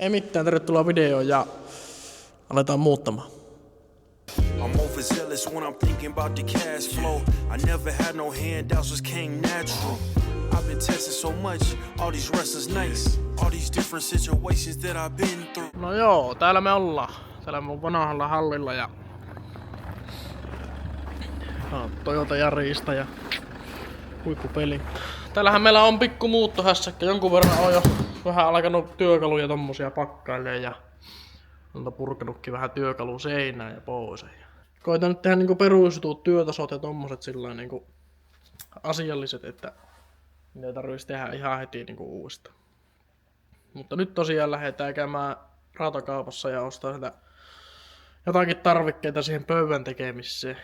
Ei mitään, tervetuloa videoon ja aletaan muuttamaan. I'm overzealous when I'm thinking about the cash flow. I never had no handouts, just came natural. I've been tested so much, all these restless nights, all these different situations that I've been through. No joo, täällä me ollaan. Täällä mun vanhalla hallilla ja Toyota Yarisista ja huippupeli. Täällähän meillä on pikku muuttohässäkkä. Jonkun verran on jo vähän alkanut työkaluja tommosia pakkailemaan ja on purkanutkin vähän työkalu seinään ja pois. Koitan nyt tehdä niinku perusjutut, työtasot ja tommoset sillain niinku asialliset, että ne ei tarvitsisi tehdä ihan heti niinku uudestaan. Mutta nyt tosiaan lähdetään käymään rautakaupassa ja ostaa sitä jotakin tarvikkeita siihen pöydän tekemiseen.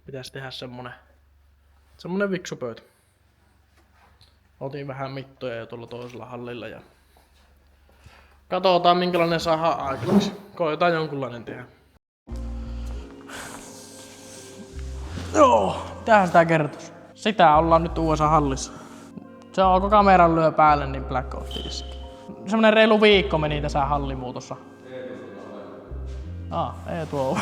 Pitäisi tehdä semmonen viksu pöytä. Otin vähän mittoja jo tuolla toisella hallilla ja katsotaan minkälainen saadaan aikaiseksi. Koetaan jonkunlainen tehdä. Joo, mitähän sitä kertois? Sitä ollaan nyt uudessa hallissa. Se on, kun kameran lyö päälle, niin blackout iski. Semmonen reilu viikko meni tässä hallimuutossa. Ei tuo.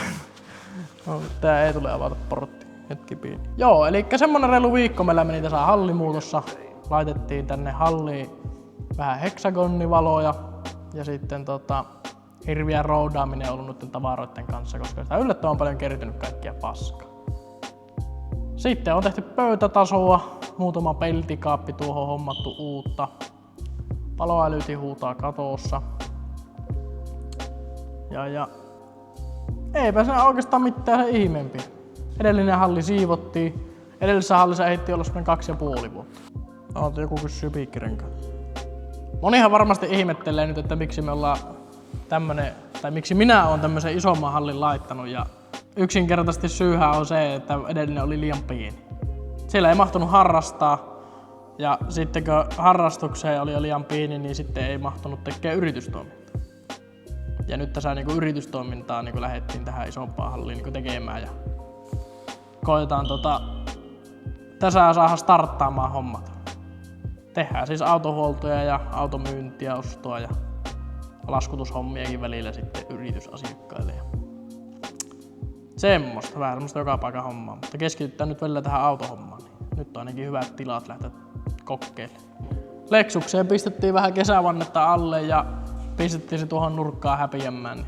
No, tää ei tule avata portti. Hetki pieni. Joo, eli semmonen reilu viikko meillä meni tässä hallimuutossa. Laitettiin tänne halliin vähän heksagonnivaloja ja sitten hirviä roudaaminen on ollut noiden tavaroiden kanssa, koska sitä yllättävän paljon kertynyt kaikkia paskaa. Sitten on tehty pöytätasoa, muutama peltikaappi tuohon hommattu uutta. Paloälyti huutaa katossa. Ja eipä se oikeastaan mitään se ihmeempi. Edellinen halli siivottiin. Edellisessä hallissa ehti olla semmonen 2,5 vuotta. Joku kysyy piikkirenkaan. Monihan varmasti ihmettelee nyt, että miksi me ollaan tämmönen, tai miksi minä oon tämmösen isomman hallin laittanut, ja yksinkertaisesti syyhän on se, että edellinen oli liian pieni. Siellä ei mahtunut harrastaa, ja sitten kun harrastukseen oli jo liian pieni, niin sitten ei mahtunut tekemään yritystoimintaa. Ja nyt tässä niinku yritystoimintaa niinku lähdettiin tähän isompaan halliin niinku tekemään, ja koetaan tässä saada starttaamaan hommat. Tehdään siis autohuoltoja ja automyyntiä, ostoa ja laskutushommiakin välillä sitten yritysasiakkaille. Semmosta, vähän semmoista joka paikan hommaa, mutta keskitytään nyt välillä tähän autohommaan. Niin nyt on ainakin hyvät tilat lähteä kokeilemaan. Lexukseen pistettiin vähän kesävannetta alle ja pistettiin se tuohon nurkkaan häpiämään.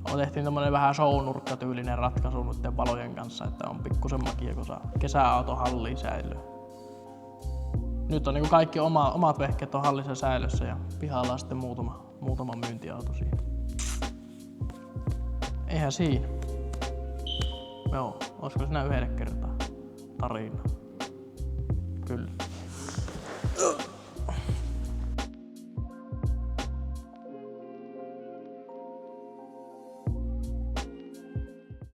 Niin tehtiin tämmönen vähän show-nurkkatyylinen ratkaisu noiden valojen kanssa, että on pikkusen makia, kun saa kesäauto halliin säilyä. Nyt on niinku kaikki omat vehkeet on hallissa säilössä ja pihalla on sitten muutama myyntiauto siinä. Eihän siinä. Joo, olisiko siinä yhdelle kertaa tarina.